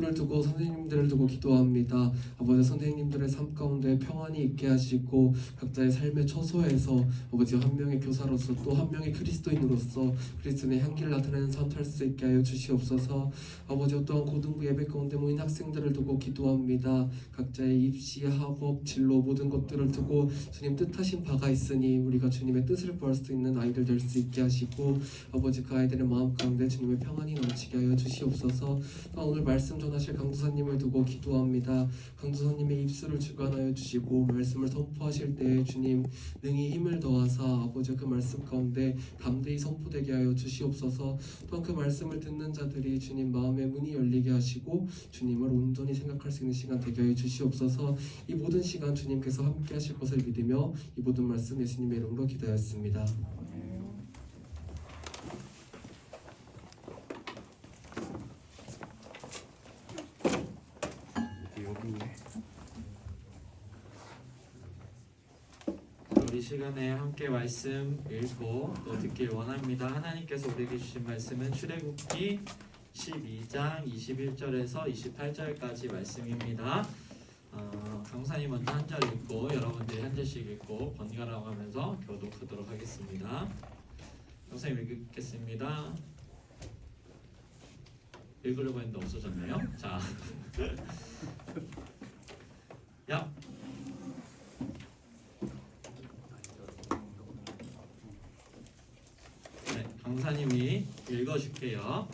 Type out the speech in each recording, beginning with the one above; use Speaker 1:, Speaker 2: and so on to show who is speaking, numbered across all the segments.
Speaker 1: 를 두고 선생님들을 두고 기도합니다. 아버지, 선생님들의 삶 가운데 평안이 있게 하시고 각자의 삶의 처소에서 아버지 한 명의 교사로서 또 한 명의 그리스도인으로서 그리스도의 향기를 나타내는 삶 살 수 있게 하여 주시옵소서. 아버지, 또한 고등부 예배 가운데 모인 학생들을 두고 기도합니다. 각자의 입시, 학업, 진로 모든 것들을 두고 주님 뜻하신 바가 있으니 우리가 주님의 뜻을 구할 수 있는 아이들 될 수 있게 하시고 아버지, 그 아이들의 마음 가운데 주님의 평안이 넘치게 하여 주시옵소서. 오늘 말씀 전하실 강도사님을 두고 기도합니다. 강도사님의 입술을 주관하여 주시고 말씀을 선포하실 때에 주님 능히 힘을 더하사 아버지 그 말씀 가운데 담대히 선포되게 하여 주시옵소서. 또한 그 말씀을 듣는 자들이 주님 마음의 문이 열리게 하시고 주님을 온전히 생각할 수 있는 시간 되게 하여 주시옵소서. 이 모든 시간 주님께서 함께 하실 것을 믿으며 이 모든 말씀 예수님의 이름으로 기도하였습니다.
Speaker 2: 우리 시간에 함께 말씀 읽고 또 듣길 원합니다. 하나님께서 우리에게 주신 말씀은 출애굽기 12장 21절에서 28절까지 말씀입니다. 강사님 먼저 한 절 읽고 여러분들이 한 절씩 읽고 번갈아 가면서 교독하도록 하겠습니다. 강사님 읽겠습니다. 읽으려고 했는데 없어졌네요. 자, 야. 강사님이 읽어줄게요.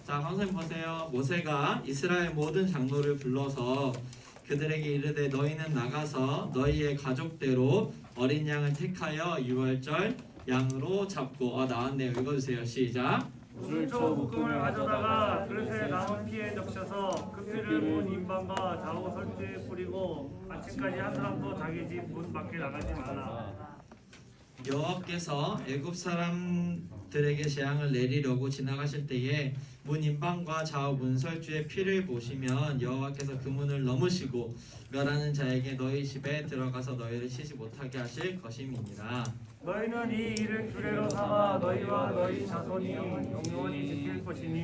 Speaker 2: 자, 강사님 보세요. 모세가 이스라엘 모든 장로를 불러서 그들에게 이르되 너희는 나가서 너희의 가족대로 어린 양을 택하여 유월절 양으로 잡고 나왔네요. 읽어주세요. 시작.
Speaker 3: 물초 묶음을 가져다가 그릇에 남은 피에 적셔서 그 피를 문 인방과 좌우 설주에 뿌리고 아침까지 한 사람도 자기 집 문 밖에 나가지 말라.
Speaker 2: 여호와께서 애굽 사람들에게 재앙을 내리려고 지나가실 때에 문 인방과 좌우 문설주의 피를 보시면 여호와께서 그 문을 넘으시고 멸하는 자에게 너희 집에 들어가서 너희를 치지 못하게 하실 것임이니라.
Speaker 3: 너희는 이 일을 규례로 삼아 너희와 너희 자손이 영원히 지킬 것이니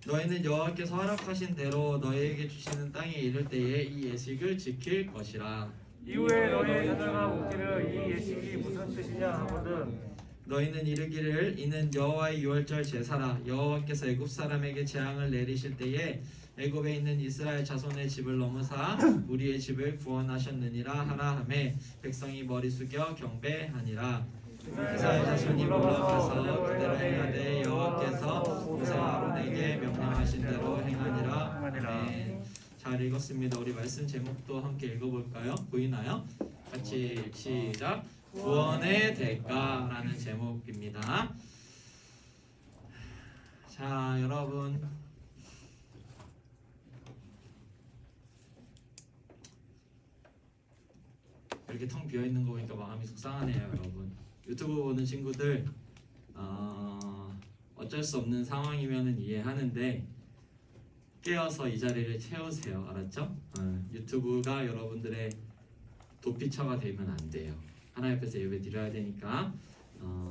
Speaker 2: 너희는 여호와께서 허락하신 대로 너희에게 주시는 땅에 이를 때에 이 예식을 지킬 것이라.
Speaker 3: 이후에 너희의 자녀가 묻기를 이 예식이 무슨 뜻이냐 하거든
Speaker 2: 너희는 이르기를 이는 여호와의 유월절 제사라. 여호와께서 애굽 사람에게 재앙을 내리실 때에 애굽에 있는 이스라엘 자손의 집을 넘으사 우리의 집을 구원하셨느니라 하라 하매 백성이 머리 숙여 경배하니라. 이스라엘 자손이 물러가서 그대로 행하되 여호와께서 모세와 아론에게 명령하신 대로 행하니라. 아멘. 잘 읽었습니다. 우리 말씀 제목도 함께 읽어볼까요? 보이나요? 같이 시작. 구원의 대가라는 제목입니다. 자, 여러분 이렇게 텅 비어 있는 거 보니까 마음이 속상하네요, 여러분. 유튜브 보는 친구들 어쩔 수 없는 상황이면은 이해하는데 깨어서 이 자리를 채우세요. 알았죠? 유튜브가 여러분들의 도피처가 되면 안 돼요. 하나님 앞에서 예배 드려야 되니까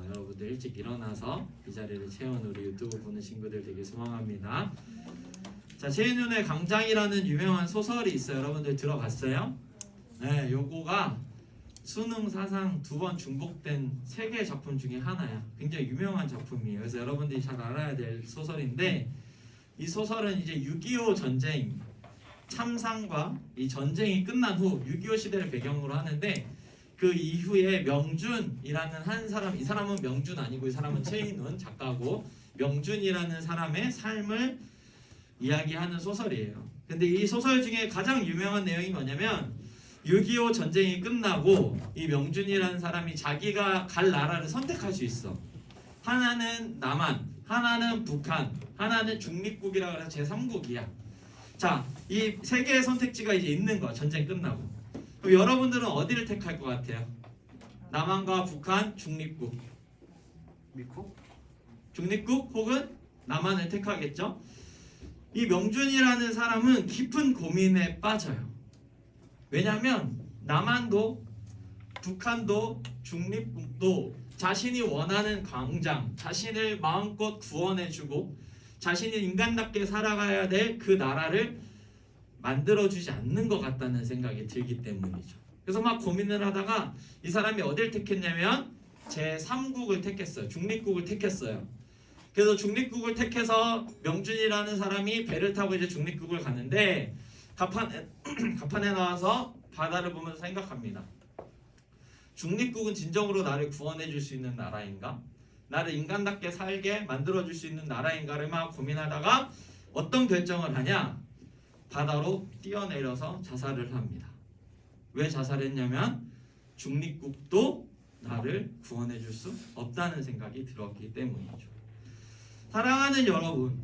Speaker 2: 여러분들 일찍 일어나서 이 자리를 채운 우리 유튜브 보는 친구들 되게 소망합니다. 자, 최인훈의 강장이라는 유명한 소설이 있어요. 여러분들 들어봤어요? 네, 요거가 수능 사상 2번 중복된 세계 작품 중에 하나야. 굉장히 유명한 작품이에요. 그래서 여러분들이 잘 알아야 될 소설인데 이 소설은 이제 6.25 전쟁 참상과 이 전쟁이 끝난 후 6.25 시대를 배경으로 하는데 그 이후에 명준이라는 한 사람, 이 사람은 명준 아니고 이 사람은 최인훈 작가고 명준이라는 사람의 삶을 이야기하는 소설이에요. 근데 이 소설 중에 가장 유명한 내용이 뭐냐면 6.25 전쟁이 끝나고 이 명준이라는 사람이 자기가 갈 나라를 선택할 수 있어. 하나는 남한, 하나는 북한, 하나는 중립국이라 그래서 제3국이야. 자, 이 세 개의 선택지가 이제 있는 거야. 전쟁 끝나고. 그럼 여러분들은 어디를 택할 것 같아요? 남한과 북한, 중립국.
Speaker 3: 미국?
Speaker 2: 중립국 혹은 남한을 택하겠죠? 이 명준이라는 사람은 깊은 고민에 빠져요. 왜냐하면 남한도 북한도 중립국도 자신이 원하는 광장, 자신을 마음껏 구원해주고 자신이 인간답게 살아가야 될 그 나라를 만들어주지 않는 것 같다는 생각이 들기 때문이죠. 그래서 막 고민을 하다가 이 사람이 어딜 택했냐면 제3국을 택했어요. 중립국을 택했어요. 그래서 중립국을 택해서 명준이라는 사람이 배를 타고 이제 중립국을 가는데 갑판에 나와서 바다를 보면서 생각합니다. 중립국은 진정으로 나를 구원해 줄 수 있는 나라인가? 나를 인간답게 살게 만들어 줄 수 있는 나라인가를 막 고민하다가 어떤 결정을 하냐? 바다로 뛰어내려서 자살을 합니다. 왜 자살했냐면 중립국도 나를 구원해 줄 수 없다는 생각이 들었기 때문이죠. 사랑하는 여러분,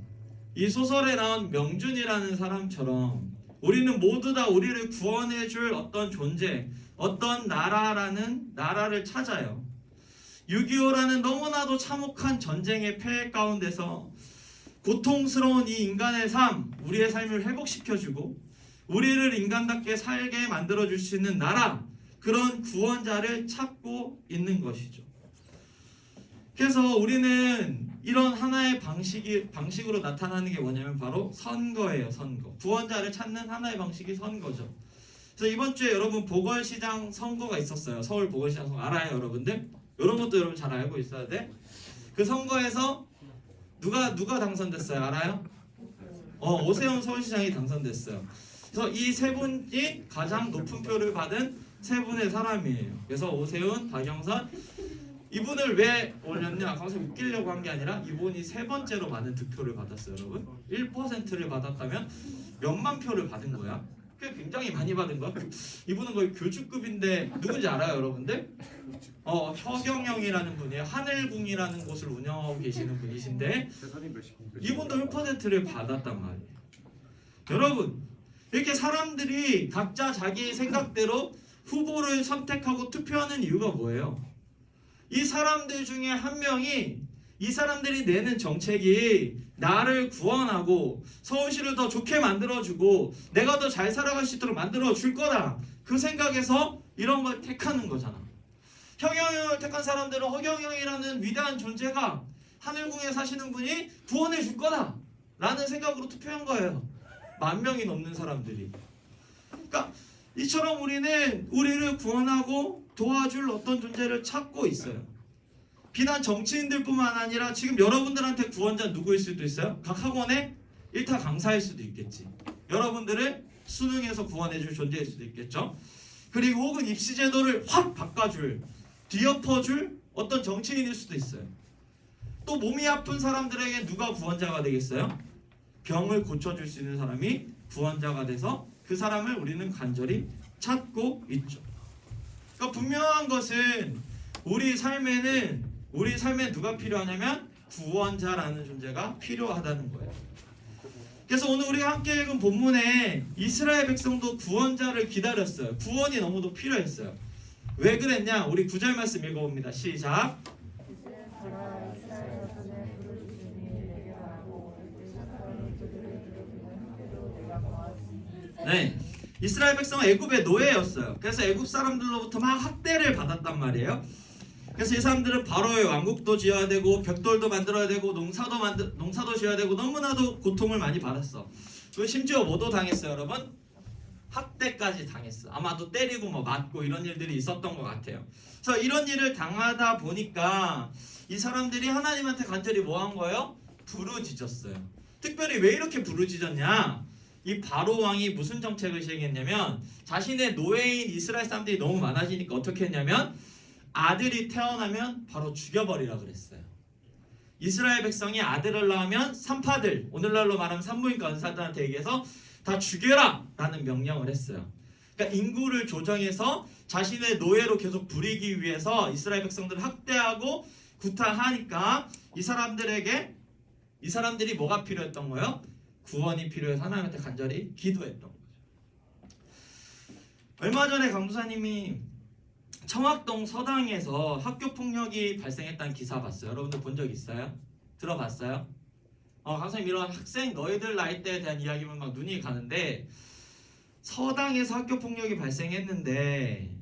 Speaker 2: 이 소설에 나온 명준이라는 사람처럼 우리는 모두 다 우리를 구원해 줄 어떤 존재, 어떤 나라를 찾아요. 6.25라는 너무나도 참혹한 전쟁의 폐해 가운데서 고통스러운 이 인간의 삶, 우리의 삶을 회복시켜주고 우리를 인간답게 살게 만들어줄 수 있는 나라, 그런 구원자를 찾고 있는 것이죠. 그래서 우리는 이런 하나의 방식으로 나타나는 게 뭐냐면 바로 선거예요. 선거. 구원자를 찾는 하나의 방식이 선거죠. 그래서 이번 주에 여러분 보궐시장 선거가 있었어요. 서울 보궐시장 선거 알아요, 여러분들? 이런 것도 여러분 잘 알고 있어야 돼. 그 선거에서 누가 당선됐어요? 알아요? 오세훈 서울시장이 당선됐어요. 그래서 이 세 분이 가장 높은 표를 받은 세 분의 사람이에요. 그래서 오세훈, 박영선, 이분을 왜 올렸냐? 가서 웃기려고 한 게 아니라 이분이 세 번째로 많은 득표를 받았어요, 여러분. 1%를 받았다면 몇만 표를 받은 거야. 꽤 굉장히 많이 받은 거야. 이분은 거의 교주급인데 누군지 알아요, 여러분들? 허경영이라는 분이에요. 하늘궁이라는 곳을 운영하고 계시는 분이신데 이분도 1%를 받았단 말이에요. 여러분, 이렇게 사람들이 각자 자기 생각대로 후보를 선택하고 투표하는 이유가 뭐예요? 이 사람들 중에 한 명이 이 사람들이 내는 정책이 나를 구원하고 서울시를 더 좋게 만들어주고 내가 더 잘 살아갈 수 있도록 만들어줄 거다. 그 생각에서 이런 걸 택하는 거잖아. 허경영을 택한 사람들은 허경영이라는 위대한 존재가 하늘궁에 사시는 분이 구원해 줄 거다 라는 생각으로 투표한 거예요. 10,000명이 넘는 사람들이. 그러니까 이처럼 우리는 우리를 구원하고 도와줄 어떤 존재를 찾고 있어요. 비단 정치인들뿐만 아니라 지금 여러분들한테 구원자 누구일 수도 있어요? 각 학원의 일타 강사일 수도 있겠지. 여러분들을 수능에서 구원해줄 존재일 수도 있겠죠. 그리고 혹은 입시제도를 확 바꿔줄, 뒤엎어줄 어떤 정치인일 수도 있어요. 또 몸이 아픈 사람들에게 누가 구원자가 되겠어요? 병을 고쳐줄 수 있는 사람이 구원자가 돼서 그 사람을 우리는 간절히 찾고 있죠. 그러니까 분명한 것은 우리 삶에 누가 필요하냐면 구원자라는 존재가 필요하다는 거예요. 그래서 오늘 우리가 함께 읽은 본문에 이스라엘 백성도 구원자를 기다렸어요. 구원이 너무도 필요했어요. 왜 그랬냐? 우리 9절 말씀 읽어봅니다. 시작. 네, 이스라엘 백성은 애굽의 노예였어요. 그래서 애굽 사람들로부터 막 학대를 받았단 말이에요. 그래서 이 사람들은 바로의 왕국도 지어야 되고 벽돌도 만들어야 되고 농사도 지어야 되고 너무나도 고통을 많이 받았어. 그리고 심지어 뭐도 당했어요, 여러분? 학대까지 당했어. 아마도 때리고 뭐 맞고 이런 일들이 있었던 것 같아요. 그래서 이런 일을 당하다 보니까 이 사람들이 하나님한테 간절히 뭐 한 거예요? 부르짖었어요. 특별히 왜 이렇게 부르짖었냐? 이 바로 왕이 무슨 정책을 시행했냐면 자신의 노예인 이스라엘 사람들이 너무 많아지니까 어떻게 했냐면 아들이 태어나면 바로 죽여버리라 그랬어요. 이스라엘 백성이 아들을 낳으면 산파들, 오늘날로 말하면 산부인과 의사들한테 얘기해서 다 죽여라 라는 명령을 했어요. 그러니까 인구를 조정해서 자신의 노예로 계속 부리기 위해서 이스라엘 백성들을 학대하고 구타하니까 이 사람들이 뭐가 필요했던 거예요? 구원이 필요해서 하나님한테 간절히 기도했던 거죠. 얼마 전에 강도사님이 청학동 서당에서 학교폭력이 발생했다는 기사 봤어요. 여러분들 본 적 있어요? 들어봤어요? 강사님 이런 학생 너희들 나이대에 대한 이야기면 막 눈이 가는데 서당에서 학교폭력이 발생했는데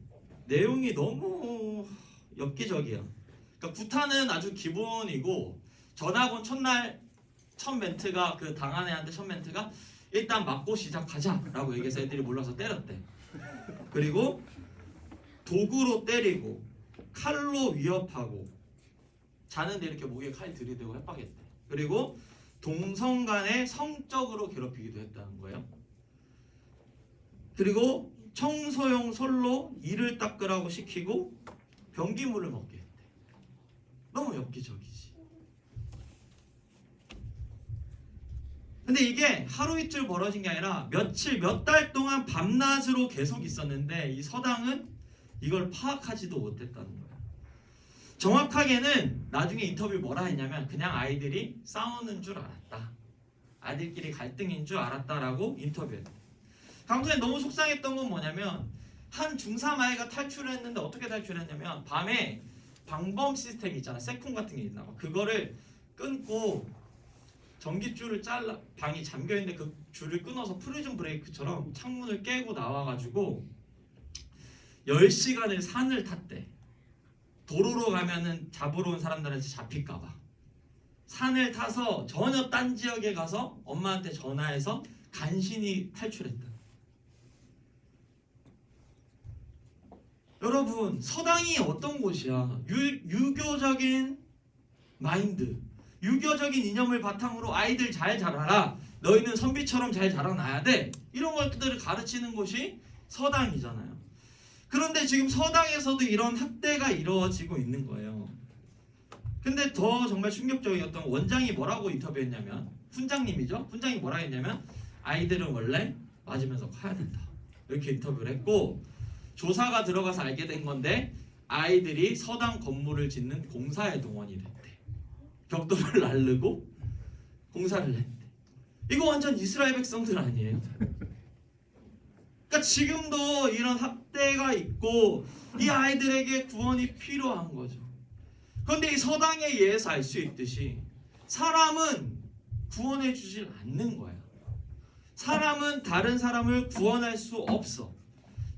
Speaker 2: 내용이 너무 엽기적이에요. 그러니까 구타는 아주 기본이고 전학온 첫날 첫 멘트가 그 당한 애한테 첫 멘트가 일단 맞고 시작하자라고 얘기해서 애들이 몰라서 때렸대. 그리고 도구로 때리고 칼로 위협하고 자는데 이렇게 목에 칼 들이대고 협박했대. 그리고 동성 간에 성적으로 괴롭히기도 했다는 거예요. 그리고 청소용 솔로 이를 닦으라고 시키고 변기물을 먹게 했대. 너무 엽기적이지. 근데 이게 하루 이틀 벌어진 게 아니라 며칠 몇 달 동안 밤낮으로 계속 있었는데 이 서당은 이걸 파악하지도 못했다는 거야. 정확하게는 나중에 인터뷰 뭐라 했냐면 그냥 아이들이 싸우는 줄 알았다. 아이들끼리 갈등인 줄 알았다라고 인터뷰했대. 강도에 너무 속상했던 건 뭐냐면 한 중3 아이가 탈출을 했는데 어떻게 탈출했냐면 밤에 방범 시스템 있잖아. 세콘 같은 게 있나 봐. 그거를 끊고 전기줄을 잘라 방이 잠겨있는데 그 줄을 끊어서 프리즌 브레이크처럼 창문을 깨고 나와가지고 10시간을 산을 탔대. 도로로 가면은 잡으러 온 사람들한테 잡힐까봐 산을 타서 전혀 딴 지역에 가서 엄마한테 전화해서 간신히 탈출했다. 여러분 서당이 어떤 곳이야? 유교적인 마인드, 유교적인 이념을 바탕으로 아이들 잘 자라라, 너희는 선비처럼 잘 자라나야 돼, 이런 것들을 가르치는 곳이 서당이잖아요. 그런데 지금 서당에서도 이런 학대가 이루어지고 있는 거예요. 근데 더 정말 충격적이었던 원장이 뭐라고 인터뷰했냐면, 훈장님이죠? 훈장이 뭐라고 했냐면 아이들은 원래 맞으면서 커야 된다, 이렇게 인터뷰를 했고, 조사가 들어가서 알게 된 건데 아이들이 서당 건물을 짓는 공사에 동원이 됐대. 벽돌을 날르고 공사를 했대. 이거 완전 이스라엘 백성들 아니에요? 그러니까 지금도 이런 학대가 있고 이 아이들에게 구원이 필요한 거죠. 그런데 이 서당에 의해서 알 수 있듯이 사람은 구원해 주질 않는 거야. 사람은 다른 사람을 구원할 수 없어.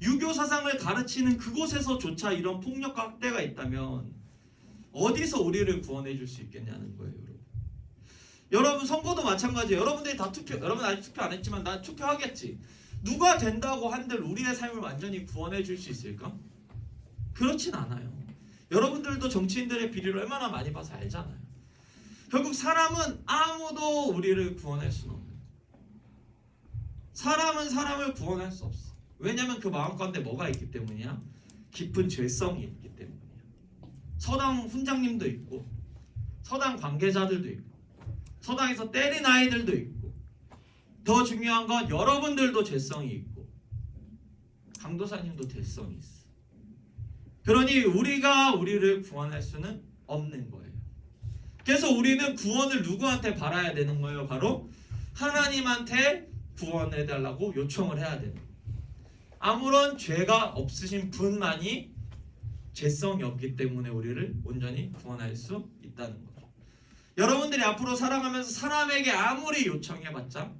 Speaker 2: 유교 사상을 가르치는 그곳에서조차 이런 폭력과 학대가 있다면 어디서 우리를 구원해 줄 수 있겠냐는 거예요, 여러분. 여러분 선거도 마찬가지예요. 여러분들이 다 투표, 여러분 아직 투표 안 했지만 난 투표하겠지. 누가 된다고 한들 우리의 삶을 완전히 구원해 줄 수 있을까? 그렇진 않아요. 여러분들도 정치인들의 비리를 얼마나 많이 봐서 알잖아요. 결국 사람은 아무도 우리를 구원할 수는 없는 거예요. 사람은 사람을 구원할 수 없어. 왜냐하면 그 마음 가운데 뭐가 있기 때문이야? 깊은 죄성이 있기 때문이야. 서당 훈장님도 있고 서당 관계자들도 있고 서당에서 때린 아이들도 있고, 더 중요한 건 여러분들도 죄성이 있고 강도사님도 죄성이 있어. 그러니 우리가 우리를 구원할 수는 없는 거예요. 그래서 우리는 구원을 누구한테 바라야 되는 거예요? 바로 하나님한테 구원해달라고 요청을 해야 되는 거예요. 아무런 죄가 없으신 분만이 죄성이 없기 때문에 우리를 온전히 구원할 수 있다는 거죠. 여러분들이 앞으로 살아가면서 사람에게 아무리 요청해봤자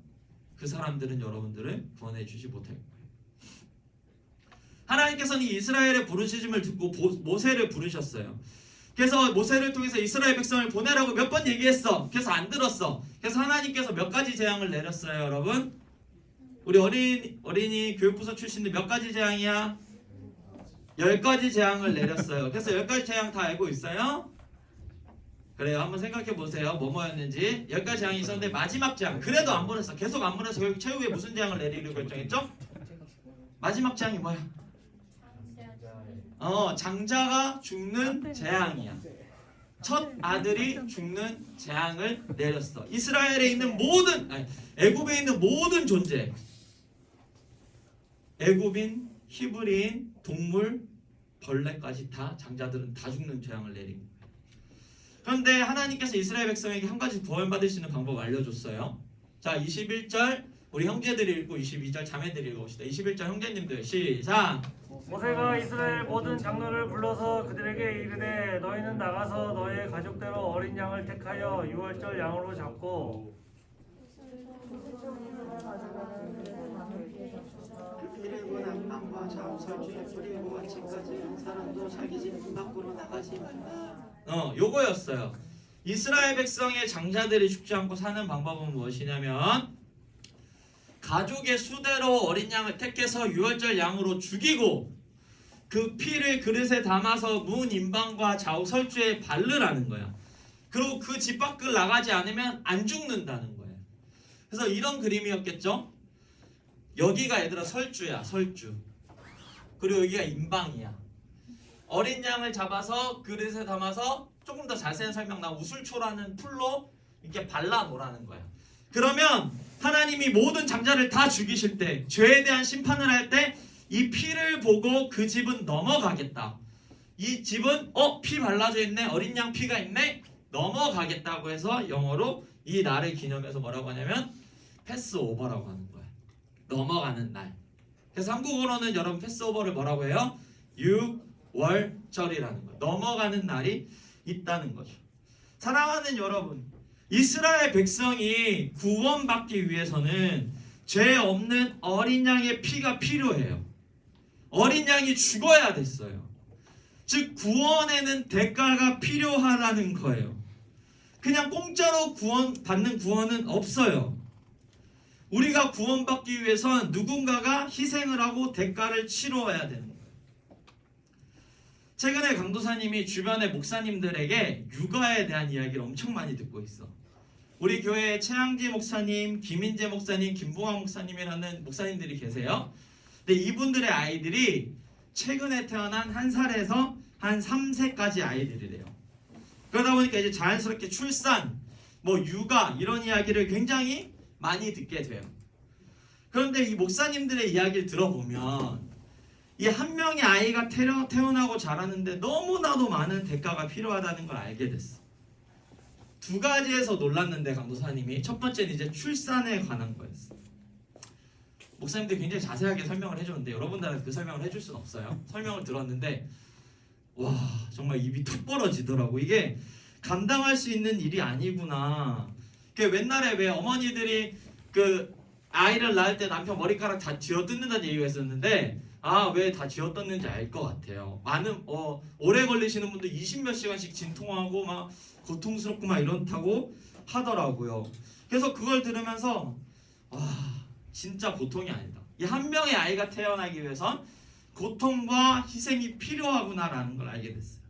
Speaker 2: 그 사람들은 여러분들을 구원해 주지 못할 거예요. 하나님께서는 이스라엘의 부르짖음을 듣고 모세를 부르셨어요. 그래서 모세를 통해서 이스라엘 백성을 보내라고 몇 번 얘기했어. 그래서 안 들었어. 그래서 하나님께서 몇 가지 재앙을 내렸어요, 여러분? 우리 어린이 교육부서 출신들 몇 가지 재앙이야? 10가지 재앙을 내렸어요. 그래서 10가지 재앙 다 알고 있어요? 그래요. 한번 생각해 보세요. 뭐였는지. 10가지 재앙이 있었는데 마지막 재앙, 그래도 안 보냈어. 계속 안 보내서 결국 최후에 무슨 재앙을 내리기로 결정했죠? 마지막 재앙이 뭐야? 장자가 죽는 재앙이야. 첫 아들이 죽는 재앙을 내렸어. 이스라엘에 있는 애굽에 있는 모든 존재, 애굽인, 히브리인, 동물, 벌레까지 다, 장자들은 다 죽는 재앙을 내린 거예요. 그런데 하나님께서 이스라엘 백성에게 한 가지 구원받을 수 있는 방법을 알려줬어요. 자, 21절 우리 형제들이 읽고 22절 자매들이 읽어봅시다. 21절 형제님들 시작.
Speaker 3: 모세가 이스라엘 모든 장로를 불러서 그들에게 이르되 너희는 나가서 너희의 가족대로 어린 양을 택하여 유월절 양으로 잡고
Speaker 4: 그리고 남방과 좌우설주에 뿌리고 아침까지 한 사람도 자기 집 밖으로 나가지 말라.
Speaker 2: 요거였어요. 이스라엘 백성의 장자들이 죽지 않고 사는 방법은 무엇이냐면 가족의 수대로 어린 양을 택해서 유월절 양으로 죽이고 그 피를 그릇에 담아서 문 임방과 좌우 설주에 바르라는 거야. 그리고 그 집 밖을 나가지 않으면 안 죽는다는 거예요. 그래서 이런 그림이었겠죠. 여기가 얘들아 설주야, 설주. 그리고 여기가 임방이야. 어린 양을 잡아서 그릇에 담아서 조금 더 자세한 설명 나 우슬초라는 풀로 이렇게 발라 놓으라는 거야. 그러면 하나님이 모든 장자를 다 죽이실 때, 죄에 대한 심판을 할 때 이 피를 보고 그 집은 넘어가겠다. 이 집은 피 발라져 있네, 어린 양 피가 있네, 넘어가겠다고 해서 영어로 이 날을 기념해서 뭐라고 하냐면 패스오버라고 하는 거야. 넘어가는 날. 그래서 한국어로는 여러분 패스오버를 뭐라고 해요? 유월절이라는 거예요. 넘어가는 날이 있다는 거죠. 사랑하는 여러분, 이스라엘 백성이 구원받기 위해서는 죄 없는 어린 양의 피가 필요해요. 어린 양이 죽어야 됐어요. 즉 구원에는 대가가 필요하다는 거예요. 그냥 공짜로 받는 구원은 없어요. 우리가 구원받기 위해선 누군가가 희생을 하고 대가를 치러야 되는 거예요. 최근에 강도사님이 주변의 목사님들에게 육아에 대한 이야기를 엄청 많이 듣고 있어. 우리 교회에 최양지 목사님, 김인재 목사님, 김봉환 목사님이라는 목사님들이 계세요. 근데 이분들의 아이들이 최근에 태어난 1살에서 한 3세까지 아이들이래요. 그러다 보니까 이제 자연스럽게 출산, 육아 이런 이야기를 굉장히 많이 듣게 돼요. 그런데 이 목사님들의 이야기를 들어보면 이 한 명의 아이가 태어나고 자라는데 너무나도 많은 대가가 필요하다는 걸 알게 됐어. 두 가지에서 놀랐는데 강도사님이 첫 번째는 이제 출산에 관한 거였어. 목사님들이 굉장히 자세하게 설명을 해줬는데 여러분들한테 그 설명을 해줄 수는 없어요. 설명을 들었는데 와 정말 입이 턱 벌어지더라고. 이게 감당할 수 있는 일이 아니구나. 그 옛날에 왜 어머니들이 그 아이를 낳을 때 남편 머리카락 다 쥐어뜯는다는 얘기가 있었는데 왜 다 쥐어뜯는지 알 것 같아요. 많은 오래 걸리시는 분들 20몇 시간씩 진통하고 막 고통스럽고 막 이렇다고 하더라고요. 그래서 그걸 들으면서 와 진짜 보통이 아니다. 이 한 명의 아이가 태어나기 위해선 고통과 희생이 필요하구나라는 걸 알게 됐어요.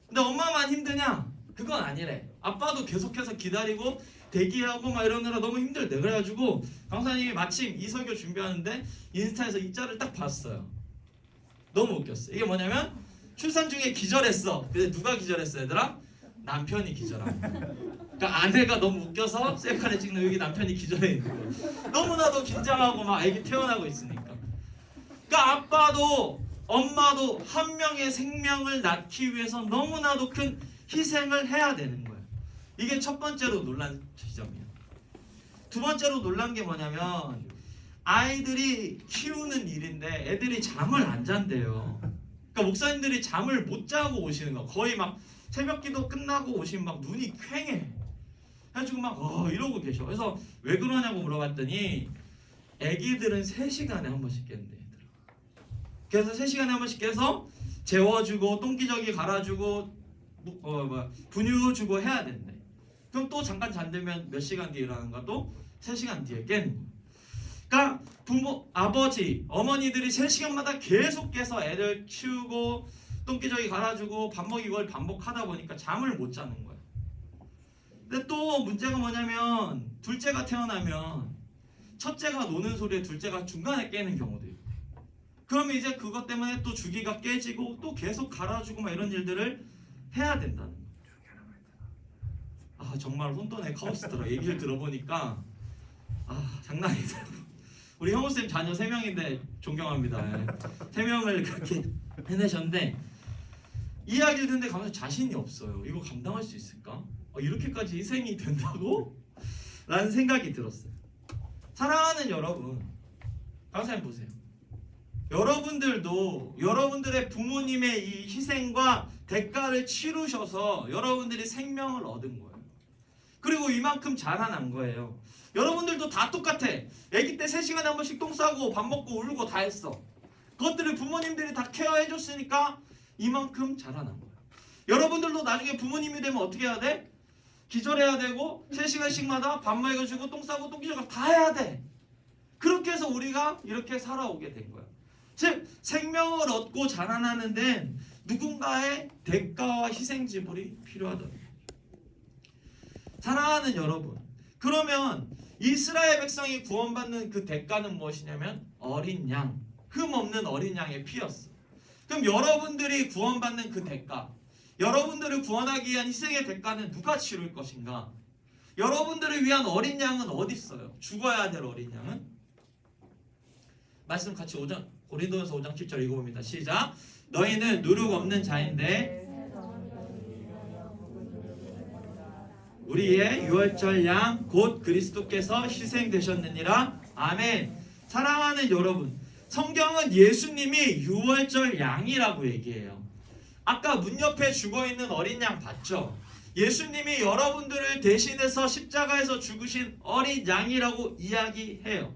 Speaker 2: 근데 엄마만 힘드냐? 그건 아니래. 아빠도 계속해서 기다리고 대기하고 막 이러느라 너무 힘들대. 그래가지고 강사님이 마침 이 설교 준비하는데 인스타에서 이 짤을 딱 봤어요. 너무 웃겼어. 이게 뭐냐면 출산 중에 기절했어. 근데 누가 기절했어 얘들아? 남편이 기절한 거야. 그러니까 아내가 너무 웃겨서 셀카를 찍는 여기 남편이 기절해 있는 거야. 너무나도 긴장하고 막 아기 태어나고 있으니까. 그러니까 아빠도 엄마도 한 명의 생명을 낳기 위해서 너무나도 큰 희생을 해야 되는 거예요. 이게 첫 번째로 놀란 지점이에요. 두 번째로 놀란 게 뭐냐면 아이들이 키우는 일인데 애들이 잠을 안 잔대요. 그러니까 목사님들이 잠을 못 자고 오시는 거. 거의 막 새벽기도 끝나고 오시면 막 눈이 퀭해. 그래가지고 막 이러고 계셔. 그래서 왜 그러냐고 물어봤더니 애기들은 3시간에 한 번씩 깬대. 그래서 3시간에 한 번씩 깨서 재워주고 똥기저귀 갈아주고 분유 주고 해야 된대. 그럼 또 잠깐 잠들면 몇 시간 뒤에 일어나는가? 또 3시간 뒤에 깨는 거야. 그러니까 부모, 아버지, 어머니들이 3시간마다 계속 깨서 애들 키우고 똥기저귀 갈아주고 밥 먹이고 이걸 반복하다 보니까 잠을 못 자는 거야. 근데 또 문제가 뭐냐면 둘째가 태어나면 첫째가 노는 소리에 둘째가 중간에 깨는 경우도 있고, 그러면 이제 그것 때문에 또 주기가 깨지고 또 계속 갈아주고 막 이런 일들을 해야 된다는 거야. 정말 혼돈의 카오스더라. 얘기를 들어보니까 장난 아니다. 우리 형우쌤 자녀 3명인데 존경합니다. 3명을 그렇게 해내셨는데 이야기를 듣는데 가면서 자신이 없어요. 이거 감당할 수 있을까? 이렇게까지 희생이 된다고? 라는 생각이 들었어요. 사랑하는 여러분, 강사님 보세요. 여러분들도 여러분들의 부모님의 이 희생과 대가를 치르셔서 여러분들이 생명을 얻은 거예요. 그리고 이만큼 자라난 거예요. 여러분들도 다 똑같아. 아기 때 3시간에 한 번씩 똥 싸고 밥 먹고 울고 다 했어. 그것들을 부모님들이 다 케어해줬으니까 이만큼 자라난 거예요. 여러분들도 나중에 부모님이 되면 어떻게 해야 돼? 기절해야 되고 3시간씩마다 밥 먹여주고 똥 싸고 똥 기저귀 다 해야 돼. 그렇게 해서 우리가 이렇게 살아오게 된 거예요. 즉 생명을 얻고 자라나는 데는 누군가의 대가와 희생 지불이 필요하다. 사랑하는 여러분, 그러면 이스라엘 백성이 구원받는 그 대가는 무엇이냐면 어린 양, 흠 없는 어린 양의 피였어. 그럼 여러분들이 구원받는 그 대가, 여러분들을 구원하기 위한 희생의 대가는 누가 치를 것인가? 여러분들을 위한 어린 양은 어디 있어요? 죽어야 될 어린 양은? 말씀 같이 고린도전서 5장 7절 읽어봅니다. 시작. 너희는 누룩 없는 자인데 우리의 유월절 양 곧 그리스도께서 희생되셨느니라. 아멘. 사랑하는 여러분, 성경은 예수님이 유월절 양이라고 얘기해요. 아까 문 옆에 죽어있는 어린 양 봤죠? 예수님이 여러분들을 대신해서 십자가에서 죽으신 어린 양이라고 이야기해요.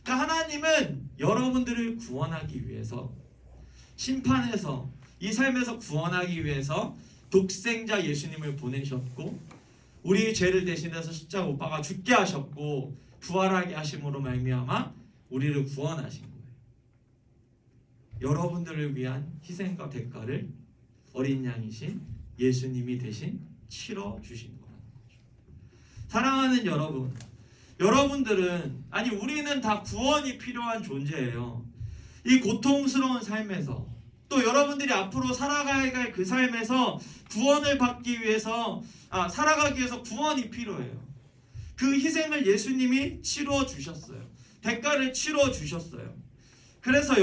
Speaker 2: 그러니까 하나님은 여러분들을 구원하기 위해서, 심판에서 이 삶에서 구원하기 위해서 독생자 예수님을 보내셨고, 우리의 죄를 대신해서 십자가 못 박아 죽게 하셨고 부활하게 하심으로 말미암아 우리를 구원하신 거예요. 여러분들을 위한 희생과 대가를 어린 양이신 예수님이 대신 치러 주신 거라는 거죠. 사랑하는 여러분, 여러분들은, 아니 우리는 다 구원이 필요한 존재예요. 이 고통스러운 삶에서, 또 여러분들이 앞으로 살아가야 할 그 삶에서 구원을 받기 위해서, 살아가기 위해서 구원이 필요해요. 그 희생을 예수님이 치러 주셨어요. 대가를 치러 주셨어요. 그래서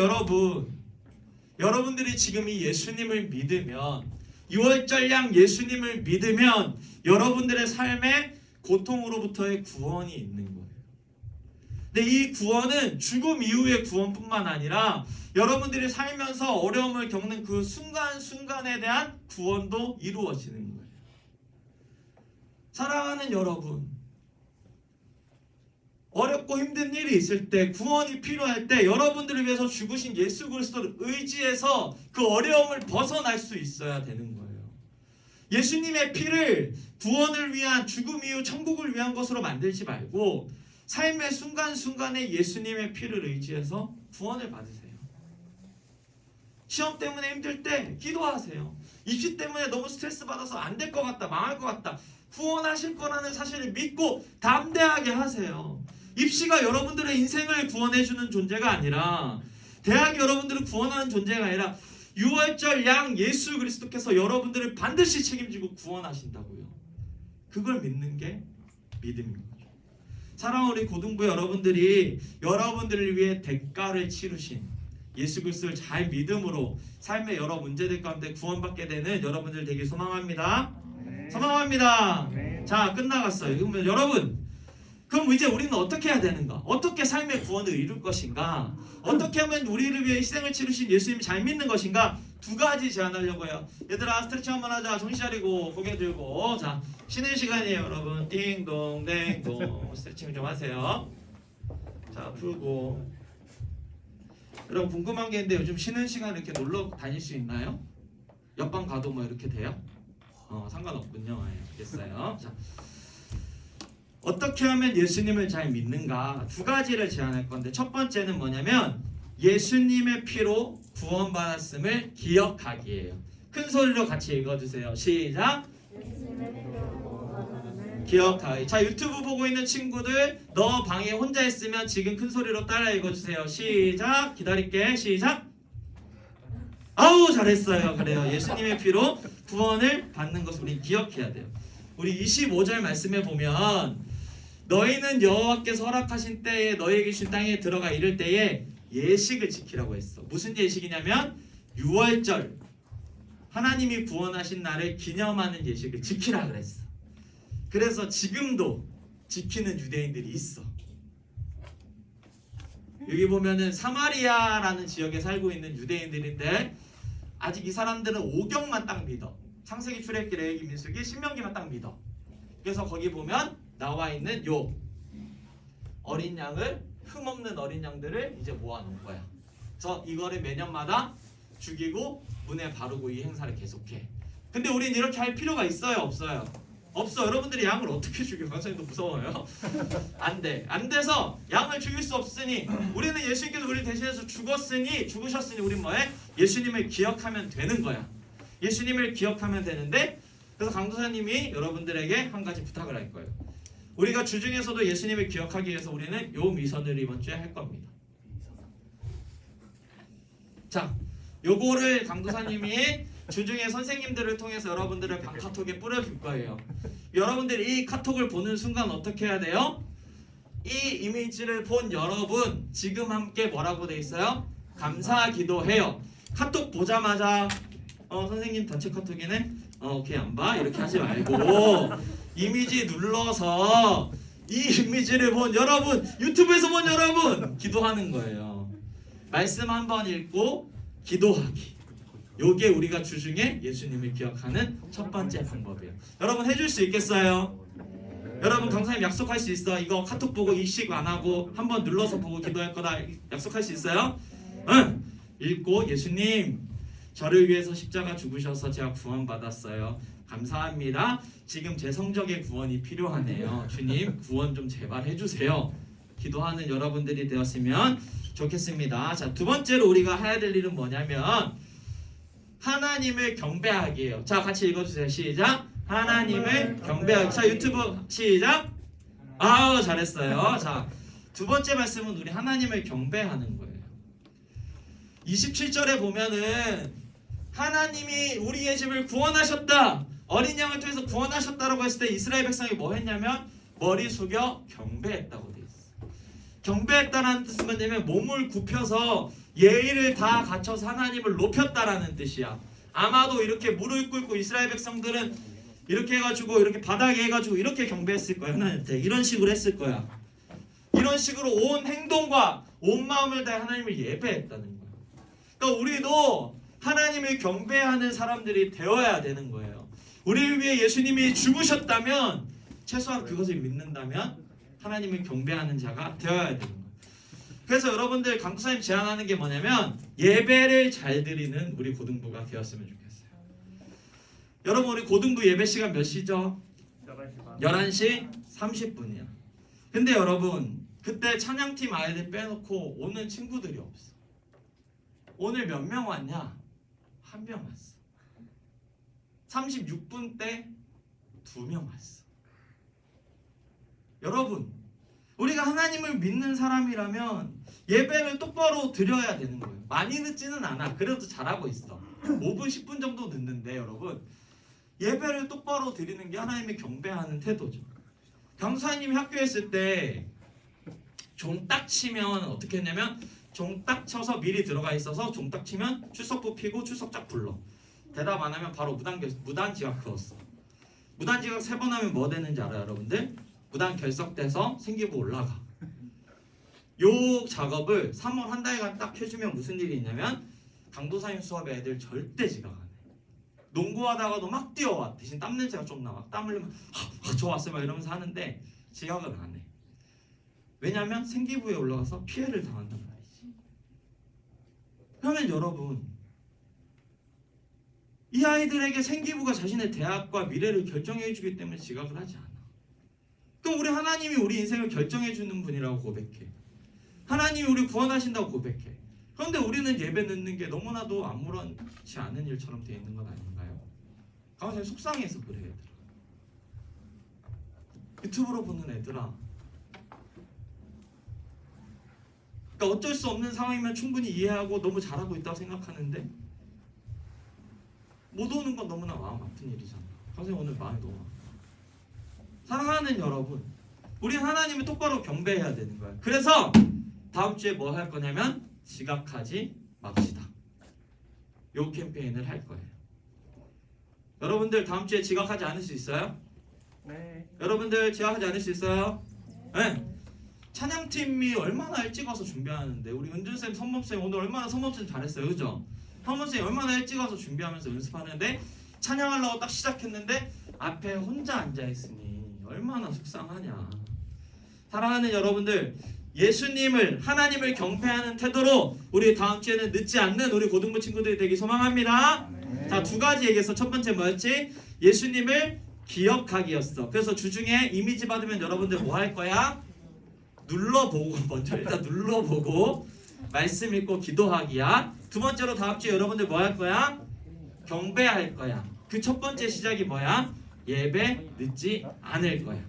Speaker 2: 여러분들이 지금 이 예수님을 믿으면, 유월절 양 예수님을 믿으면 여러분들의 삶에 고통으로부터의 구원이 있는 거예요. 근데 이 구원은 죽음 이후의 구원뿐만 아니라 여러분들이 살면서 어려움을 겪는 그 순간순간에 대한 구원도 이루어지는 거예요. 사랑하는 여러분, 어렵고 힘든 일이 있을 때, 구원이 필요할 때 여러분들을 위해서 죽으신 예수 그리스도를 의지해서 그 어려움을 벗어날 수 있어야 되는 거예요. 예수님의 피를 구원을 위한, 죽음 이후 천국을 위한 것으로 만들지 말고 삶의 순간순간에 예수님의 피를 의지해서 구원을 받으세요. 시험 때문에 힘들 때 기도하세요. 입시 때문에 너무 스트레스 받아서 안 될 것 같다, 망할 것 같다, 구원하실 거라는 사실을 믿고 담대하게 하세요. 입시가 여러분들의 인생을 구원해주는 존재가 아니라, 대학이 여러분들을 구원하는 존재가 아니라 유월절 양 예수 그리스도께서 여러분들을 반드시 책임지고 구원하신다고요. 그걸 믿는 게 믿음입니다. 사랑하는 우리 고등부 여러분들이 여러분들을 위해 대가를 치르신 예수 그리스도를 잘 믿음으로 삶의 여러 문제들 가운데 구원받게 되는 여러분들 되길 소망합니다. 소망합니다. 자, 끝나갔어요. 그러면 여러분, 그럼 이제 우리는 어떻게 해야 되는가? 어떻게 삶의 구원을 이룰 것인가? 어떻게 하면 우리를 위해 희생을 치르신 예수님을 잘 믿는 것인가? 두 가지 제안하려고 해요. 얘들아, 스트레칭 한번 하자. 정신 차리고 고개 들고. 자, 쉬는 시간이에요, 여러분. 띵동 댕동. 스트레칭 좀 하세요. 자, 풀고. 여러분, 궁금한 게 있는데 요즘 쉬는 시간에 이렇게 놀러 다닐 수 있나요? 옆방 가도 뭐 이렇게 돼요? 상관없군요. 네, 됐어요. 자, 어떻게 하면 예수님을 잘 믿는가? 두 가지를 제안할 건데, 첫 번째는 뭐냐면 예수님의 피로 구원받았음을 기억하기예요. 큰 소리로 같이 읽어주세요. 시작. 기억하기. 자, 유튜브 보고 있는 친구들, 너 방에 혼자 있으면 지금 큰 소리로 따라 읽어주세요. 시작. 기다릴게. 시작. 아우, 잘했어요. 그래요. 예수님의 피로 구원을 받는 것을 우리 기억해야 돼요. 우리 25절 말씀에 보면, 너희는 여호와께서 허락하신 때에 너희에게 주신 땅에 들어가 이를 때에 예식을 지키라고 했어. 무슨 예식이냐면 유월절, 하나님이 구원하신 날을 기념하는 예식을 지키라 그랬어. 그래서 지금도 지키는 유대인들이 있어. 여기 보면은 사마리아라는 지역에 살고 있는 유대인들인데, 아직 이 사람들은 오경만 딱 믿어. 창세기, 출애굽기, 레위기, 민수기, 신명기만 딱 믿어. 그래서 거기 보면 나와 있는 요 어린 양을, 흠없는 어린 양들을 이제 모아놓은 거야. 그래서 이거를 매년마다 죽이고 문에 바르고 이 행사를 계속해. 근데 우린 이렇게 할 필요가 있어요, 없어요? 없어. 여러분들이 양을 어떻게 죽여? 강사님도 무서워요. 안 돼. 안 돼서 양을 죽일 수 없으니 우리는 예수님께서 우리 대신해서 죽으셨으니 우리 뭐해? 예수님을 기억하면 되는 거야. 예수님을 기억하면 되는데 그래서 강도사님이 여러분들에게 한 가지 부탁을 할 거예요. 우리가 주중에서도 예수님을 기억하기 위해서 우리는 요 미션을 이번 주에 할 겁니다. 자, 요거를 강도사님이 주중에 선생님들을 통해서 여러분들의 방 카톡에 뿌려줄 거예요. 여러분들이 이 카톡을 보는 순간 어떻게 해야 돼요? 이 이미지를 본 여러분 지금 함께 뭐라고 돼 있어요? 감사 기도해요. 카톡 보자마자 선생님 단체 카톡이네? 오케이 안 봐? 이렇게 하지 말고 이미지 눌러서 이 이미지를 본 여러분, 유튜브에서 본 여러분 기도하는 거예요. 말씀 한번 읽고 기도하기. 요게 우리가 주중에 예수님을 기억하는 첫 번째 방법이에요. 여러분 해줄 수 있겠어요? 여러분 강사님 약속할 수 있어? 이거 카톡 보고 일식 안 하고 한번 눌러서 보고 기도할 거다 약속할 수 있어요? 응! 읽고 예수님 저를 위해서 십자가 죽으셔서 제가 구원받았어요. 감사합니다. 지금 제 성적의 구원이 필요하네요. 주님 구원 좀 제발 해주세요. 기도하는 여러분들이 되었으면 좋겠습니다. 자, 두 번째로 우리가 해야 될 일은 뭐냐면 하나님을 경배하기예요. 자, 같이 읽어주세요. 시작. 하나님을 경배하기. 자, 유튜브 시작. 아우 잘했어요. 자, 두 번째 말씀은 우리 하나님을 경배하는 거예요. 27절에 보면은 하나님이 우리의 집을 구원하셨다. 어린 양을 통해서 구원하셨다라고 했을 때 이스라엘 백성이 뭐 했냐면 머리 숙여 경배했다고 돼 있어. 경배했다라는 뜻은 뭐냐면 몸을 굽혀서 예의를 다 갖춰서 하나님을 높였다라는 뜻이야. 아마도 이렇게 무릎 꿇고 이스라엘 백성들은 이렇게 해가지고 이렇게 바닥에 해가지고 이렇게 경배했을 거야. 하나님한테 이런 식으로 했을 거야. 이런 식으로 온 행동과 온 마음을 다해 하나님을 예배했다는 거야. 그러니까 우리도 하나님을 경배하는 사람들이 되어야 되는 거예요. 우리를 위해 예수님이 죽으셨다면 최소한 그것을 믿는다면 하나님을 경배하는 자가 되어야 되는 거예요. 그래서 여러분들 강구사님 제안하는 게 뭐냐면 예배를 잘 드리는 우리 고등부가 되었으면 좋겠어요. 여러분 우리 고등부 예배 시간 몇 시죠? 11시 30분이야. 근데 여러분 그때 찬양팀 아이들 빼놓고 오는 친구들이 없어. 오늘 몇 명 왔냐? 한 명 왔어. 36분 때 2명 왔어. 여러분 우리가 하나님을 믿는 사람이라면 예배를 똑바로 드려야 되는 거예요. 많이 늦지는 않아. 그래도 잘하고 있어. 5분 10분 정도 늦는데 여러분 예배를 똑바로 드리는 게 하나님을 경배하는 태도죠. 강사님이 학교에 있을 때 종 딱 치면 어떻게 했냐면 종 딱 쳐서 미리 들어가 있어서 종 딱 치면 출석부 피고 출석작 불러. 대답 안 하면 바로 무단 지각 그었어. 무단 지각 3번 하면 뭐 되는지 알아요 여러분들? 무단 결석돼서 생기부 올라가. 요 작업을 3월 한 달간 딱 해주면 무슨 일이 있냐면 강도사님 수업에 애들 절대 지각 안 해. 농구하다가도 막 뛰어와. 대신 땀 냄새가 좀 나. 땀 흘리면 저 왔어요 막 이러면서 하는데 지각을 안 해. 왜냐면 생기부에 올라가서 피해를 당한단 말이지. 그러면 여러분 이 아이들에게 생기부가 자신의 대학과 미래를 결정해주기 때문에 지각을 하지 않아. 그럼 우리 하나님이 우리 인생을 결정해주는 분이라고 고백해. 하나님이 우리 구원하신다고 고백해. 그런데 우리는 예배 늦는 게 너무나도 아무렇지 않은 일처럼 되어 있는 건 아닌가요? 강원장님 속상해서 그래 얘들아. 유튜브로 보는 애들아. 그러니까 어쩔 수 없는 상황이면 충분히 이해하고 너무 잘하고 있다고 생각하는데 못 오는 건 너무나 마음 아픈 일이잖아. 강원장님 오늘 마음이 너무 아파. 사랑하는 여러분, 우리 하나님을 똑바로 경배해야 되는 거야. 그래서 다음 주에 뭐 할 거냐면 지각하지 맙시다. 요 캠페인을 할 거예요. 여러분들 다음 주에 지각하지 않을 수 있어요?
Speaker 3: 네.
Speaker 2: 여러분들 지각하지 않을 수 있어요? 네. 찬양팀이 얼마나 일찍 와서 준비하는데 우리 은준쌤, 선범쌤 오늘 얼마나 선범쌤 잘했어요. 그죠? 선범쌤 얼마나 일찍 와서 준비하면서 연습하는데 찬양하려고 딱 시작했는데 앞에 혼자 앉아있으니 얼마나 속상하냐. 사랑하는 여러분들 예수님을 하나님을 경배하는 태도로 우리 다음 주에는 늦지 않는 우리 고등부 친구들이 되기 소망합니다. 자, 2가지 얘기해서 첫 번째 뭐였지? 예수님을 기억하기였어. 그래서 주중에 이미지 받으면 여러분들 뭐 할 거야? 눌러보고, 먼저 일단 눌러보고 말씀 읽고 기도하기야. 두 번째로 다음 주에 여러분들 뭐 할 거야? 경배할 거야. 그 첫 번째 시작이 뭐야? 예배 늦지 않을 거야.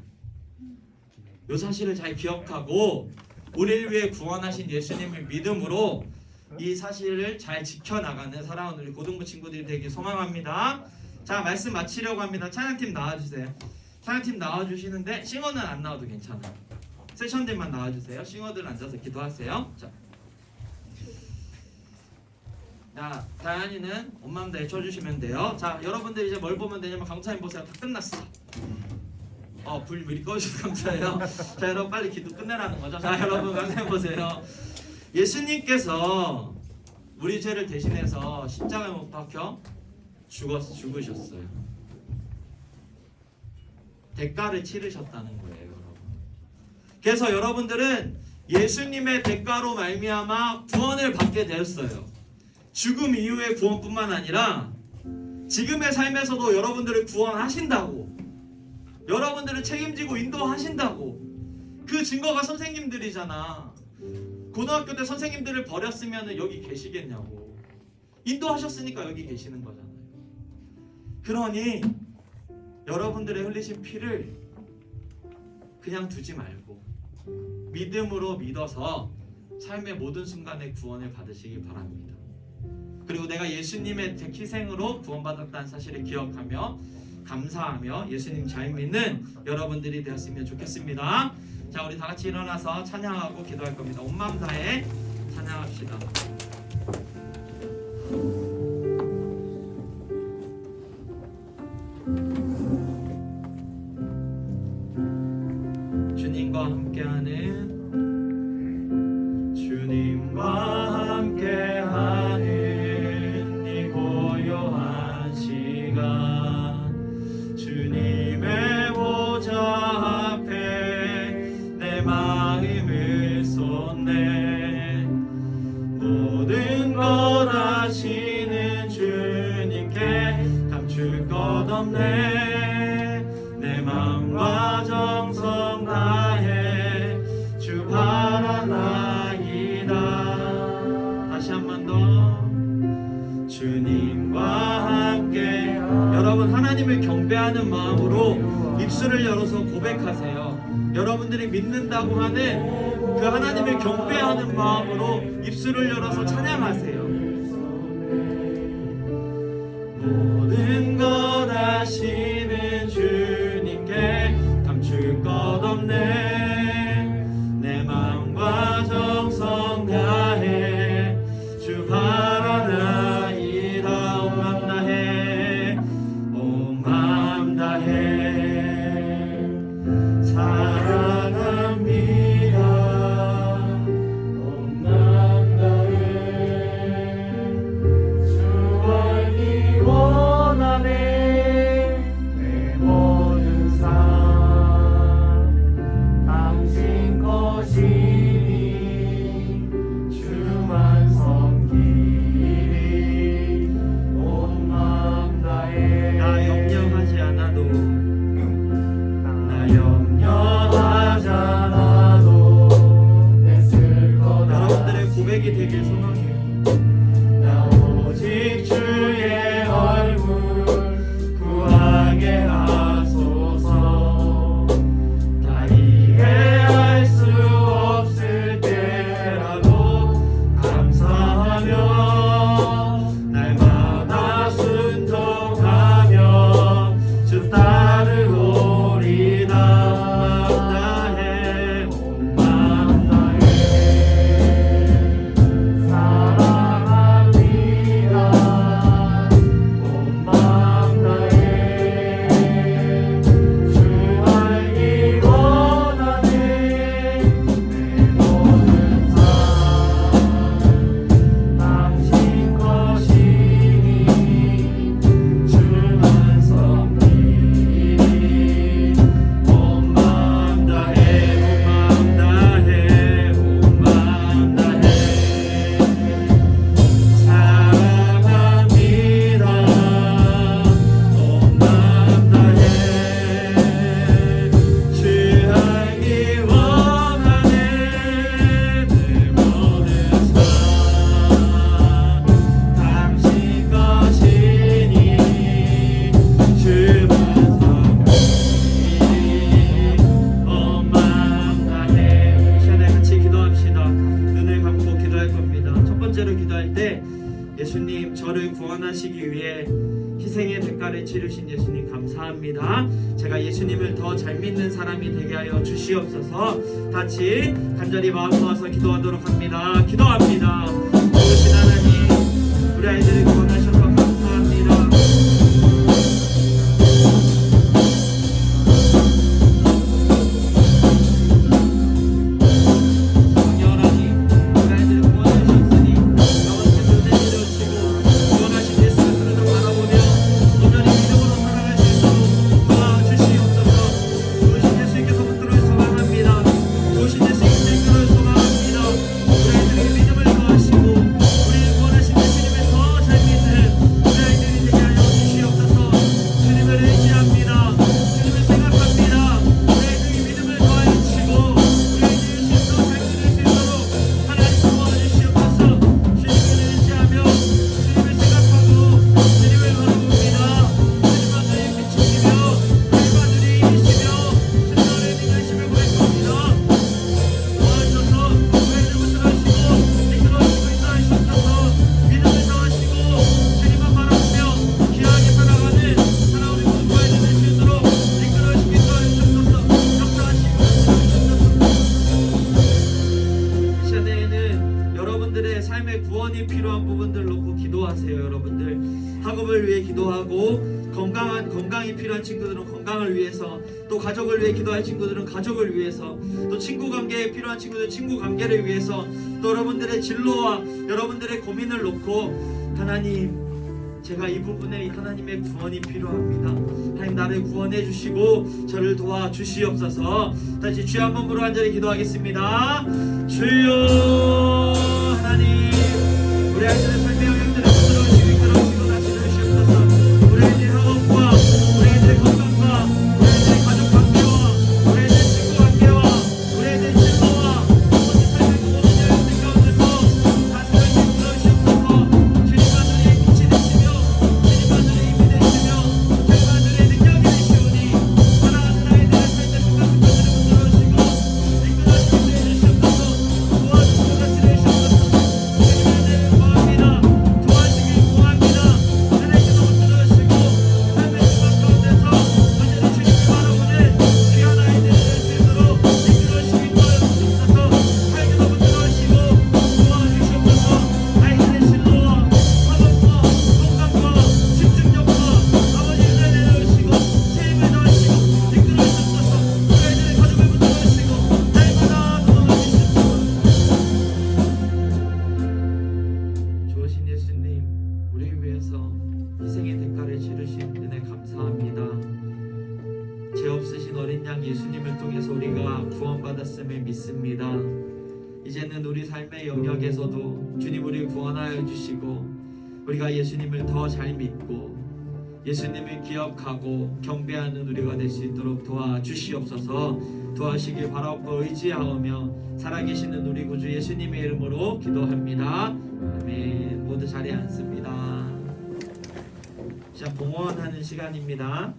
Speaker 2: 이 사실을 잘 기억하고 우리를 위해 구원하신 예수님을 믿음으로 이 사실을 잘 지켜나가는 사랑하는 우리 고등부 친구들이 되길 소망합니다. 자, 말씀 마치려고 합니다. 찬양팀 나와주세요. 찬양팀 나와주시는데 싱어는 안 나와도 괜찮아요. 세션들만 나와주세요. 싱어들 앉아서 기도하세요. 자, 다현이는 엄마한테 외쳐주시면 돼요. 자, 여러분들 이제 뭘 보면 되냐면 강사님 보세요. 다 끝났어. 불 미리 꺼주셔서 감사해요. 자, 여러분 빨리 기도 끝내라는 거죠. 자, 여러분 강사님 보세요. 예수님께서 우리 죄를 대신해서 십자가에 못 박혀 죽으셨어요. 대가를 치르셨다는 거예요, 여러분. 그래서 여러분들은 예수님의 대가로 말미암아 구원을 받게 되었어요. 죽음 이후의 구원뿐만 아니라 지금의 삶에서도 여러분들을 구원하신다고, 여러분들을 책임지고 인도하신다고. 그 증거가 선생님들이잖아. 고등학교 때 선생님들을 버렸으면 여기 계시겠냐고. 인도하셨으니까 여기 계시는 거잖아요. 그러니 여러분들의 흘리신 피를 그냥 두지 말고 믿음으로 믿어서 삶의 모든 순간에 구원을 받으시기 바랍니다. 그리고 내가 예수님의 희생으로 구원받았다는 사실을 기억하며 감사하며 예수님 잘 믿는 여러분들이 되었으면 좋겠습니다. 자, 우리 다 같이 일어나서 찬양하고 기도할 겁니다. 온 마음 다해 찬양합시다. 주님과 함께하는 이 고요한 시간, 주님의 보좌 앞에 내 마음을 쏟네. 모든 것 아시는 주님께 감출 것 없네. 내 마음과 정성 다해 주 바라나이다. 다시 한 번 더. 주님과 함께. 여러분, 하나님을 경배하는 마음으로 입술을 열어서 고백하세요. 여러분들이 믿는다고 하는 그 하나님을 경배하는 마음으로 입술을 열어서 찬양하세요. 모든 것 아시는 주님께 감출 것 없네. 내 마음과 정성 다해 주 바라나이다. 온 마음 다해, 온 마음 다해 사랑합니다. 온 마음 다해 주 알기 원하네. 내 모든 삶 당신 것이니 주만 섬기리. 온 마음 다해 나 염려하지 않아도, 나 염려하지 않아도 애쓸 거다. 여러분들의 고백이 되길 소망해요. 나 오직 주의 얼굴 구하게 하소서. 다 이해할 수 없을 때라도 감사하며 날마다 순종하며 주 따르오리다. 온 마음 다해 온 마음 다해 사랑합니다.
Speaker 5: 번째로 기도할 때 예수님 저를 구원하시기 위해 희생의 대가를 치르신 예수님 감사합니다. 제가 예수님을 더 잘 믿는 사람이 되게 하여 주시옵소서. 같이 간절히 마음 모아서 기도하도록 합니다. 기도합니다. 좋으신 하나님, 우리 아이들을 구원하셔서 감사합니다. 삶의 구원이 필요한 부분들 놓고 기도하세요. 여러분들 학업을 위해 기도하고 건강이 필요한 친구들은 건강을 위해서, 또 가족을 위해 기도할 친구들은 가족을 위해서, 또 친구 관계에 필요한 친구들 친구 관계를 위해서, 또 여러분들의 진로와 여러분들의 고민을 놓고 하나님, 제가 이 부분에 하나님의 구원이 필요합니다. 하나님 나를 구원해 주시고 저를 도와 주시옵소서. 다시 주여 한번 부르고 간절히 기도하겠습니다. 주여 하나님, 우리 아이들의 삶의 영향들을 붙들어주시고 이끌어주시고 다스려주시옵소서. 우리 아이들의 학업과 우리 아이들의 건강과 우리 아이들의 가족 관계와 우리 아이들의 친구 관계와 우리 아이들의 진로와 모든 삶의 모든 영향들 가운데서 다스려주시고 이끌어주시옵소서. 주님과 주의 빛이 되시며 주님과 주의 힘이 되시며 주님과 주의 능력이 되시오니 사랑하는 아이들의 삶의 모든 것들을 붙들어주시고 이끌어주시고 해주시옵소서. 도와주시고 다스려주시옵소서. 좋으신 예수님, 우리 위해서 희생의 대가를 치르신 은혜 감사합니다. 죄 없으신 어린 양 예수님을 통해서 우리가 구원받았음을 믿습니다. 이제는 우리 삶의 영역에서도 주님 우리를 구원하여 주시고 우리가 예수님을 더 잘 믿고 예수님을 기억하고 경배하는 우리가 될 수 있도록 도와주시옵소서. 도와주시길 바라옵고 의지하오며 살아계시는 우리 구주 예수님의 이름으로 기도합니다. 아멘. 모두 자리에 앉습니다. 자, 봉헌하는 시간입니다.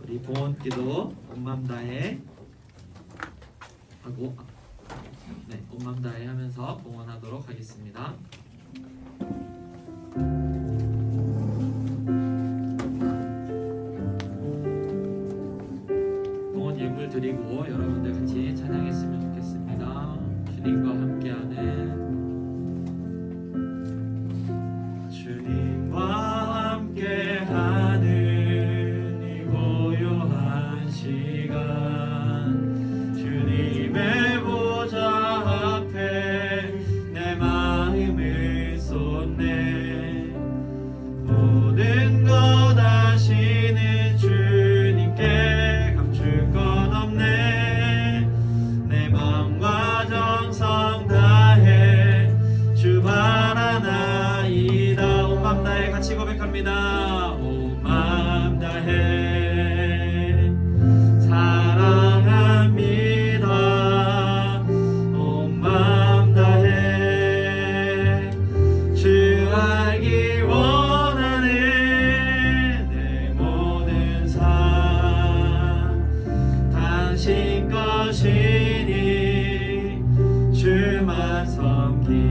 Speaker 5: 우리 봉헌기도 온 마음 다해 하고 온 마음 다해 하면서 봉헌하도록 하겠습니다. 봉헌 예물 드리고 여러분들 같이 찬양했으면 좋겠습니다. 주님과 함께하는 주님과 함께하는 이 고요한 시간, 주님의 보좌 앞에 내 마음을 쏟네. 모든 것 아시는 주님께 감출 것 없네. 내 마음과 정성 다해 주 바라나이다. 온 맘 다해 같이 고백합니다. 온 맘 다해 사랑합니다. 온 맘 다해 주 알기 원하네. 내 모든 삶 당신 것이니 주만 섬기리.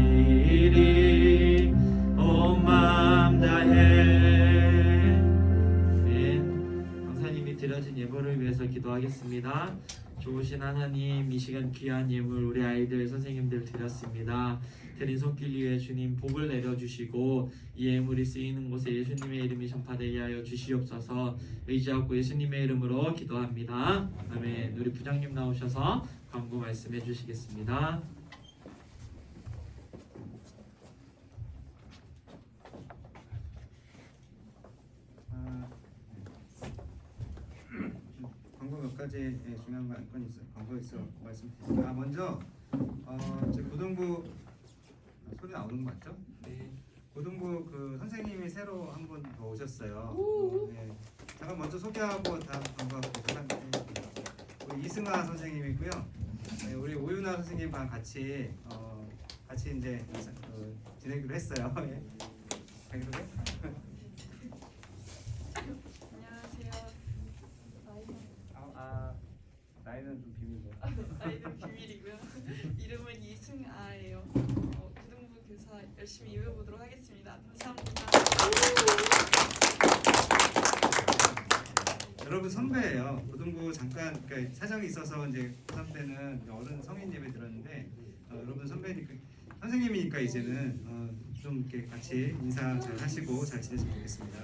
Speaker 2: 기도하겠습니다. 좋으신 하나님, 이 시간 귀한 예물 우리 아이들 선생님들 드렸습니다. 드린 손길 위에 주님 복을 내려주시고 이 예물이 쓰이는 곳에 예수님의 이름이 전파되게 하여 주시옵소서. 의지하고 예수님의 이름으로 기도합니다. 아멘. 우리 부장님 나오셔서 광고 말씀해 주시겠습니다.
Speaker 6: 광고 몇 가지 중요한 건 있어요. 광고 있어 말씀드릴게요. 먼저 제 고등부 소리 나오는 거 맞죠?
Speaker 1: 네.
Speaker 6: 고등부 그 선생님이 새로 한 분 더 오셨어요. 네. 잠깐 먼저 소개하고 다음 광고하고 부탁드립니다. 우리 이승아 선생님이고요. 네, 우리 오윤아 선생님과 같이 이제 진행을 했어요. 예. 자기소개?
Speaker 7: 안녕하세요.
Speaker 6: 나이는 좀 비밀로.
Speaker 7: 나이는 비밀이고요. 이름은 이승아예요. 고등부 교사 열심히 일해보도록 하겠습니다. 감사합니다.
Speaker 6: 여러분 선배예요. 고등부 잠깐 그러니까 사정이 있어서 이제 고3 때는 어른 성인 예배 들었는데 여러분 선배니까 선생님이니까 이제는 좀 이렇게 같이 인사 잘 하시고 잘 지냈으면 좋겠습니다.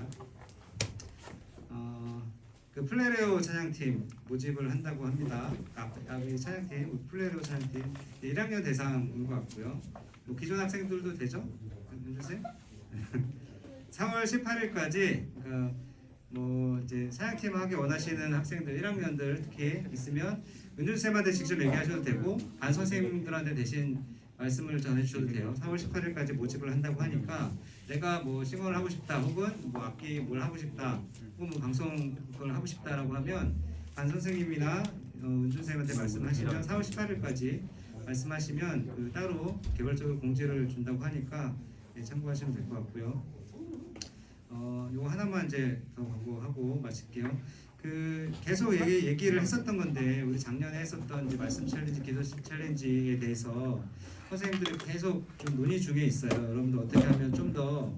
Speaker 6: 그 플레레오 찬양팀 모집을 한다고 합니다. 우리 찬양팀 플레레오 찬양팀 1학년 대상인 것 같고요. 뭐 기존 학생들도 되죠? 윤주쌤? 3월 18일까지 뭐 이제 찬양팀 하기 원하시는 학생들 1학년들 특히 있으면 은준쌤한테 직접 얘기하셔도 되고 반 선생님들한테 대신 말씀을 전해주셔도 돼요. 4월 18일까지 모집을 한다고 하니까 내가 뭐 싱어를 하고 싶다 혹은 뭐 악기 뭘 하고 싶다 혹은 뭐 방송 걸 하고 싶다라고 하면 반 선생님이나 은준쌤한테 말씀하시면 4월 18일까지 말씀하시면 그 따로 개별적으로 공지를 준다고 하니까 참고하시면 될 것 같고요. 요거 하나만 이제 더 광고하고 마칠게요. 그 계속 얘기를 했었던 건데 우리 작년에 했었던 이제 말씀 챌린지, 기도 챌린지에 대해서 선생님들이 계속 좀 논의 중에 있어요. 여러분들 어떻게 하면 좀 더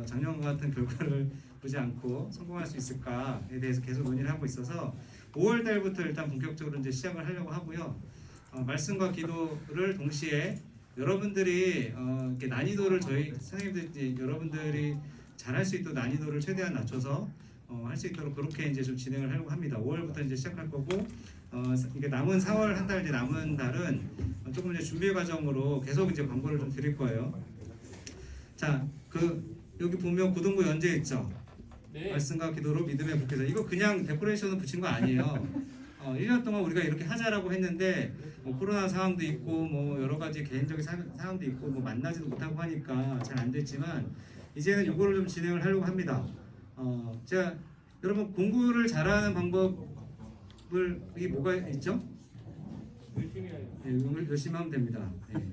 Speaker 6: 작년과 같은 결과를 보지 않고 성공할 수 있을까에 대해서 계속 논의를 하고 있어서 5월 달부터 일단 본격적으로 이제 시작을 하려고 하고요. 말씀과 기도를 동시에 여러분들이 이렇게 난이도를 저희 선생님들 여러분들이 잘할 수 있도록 난이도를 최대한 낮춰서 할 수 있도록 그렇게 이제 좀 진행을 하려고 합니다. 5월부터 이제 시작할 거고 이게 남은 4월 한 달 이제 남은 달은 조금 이제 준비 과정으로 계속 이제 광고를 좀 드릴 거예요. 자, 여기 보면 고등부 연재 있죠.
Speaker 1: 네.
Speaker 6: 말씀과 기도로 믿음의 복에서 이거 그냥 데코레이션을 붙인 거 아니에요. 1년 동안 우리가 이렇게 하자라고 했는데 뭐 코로나 상황도 있고 뭐 여러 가지 개인적인 상황도 있고 뭐 만나지도 못하고 하니까 잘 안 됐지만 이제는 이거를 좀 진행을 하려고 합니다. 제가 여러분 공부를 잘하는 방법을 이게 뭐가 있죠? 열심히 하면 됩니다. 네.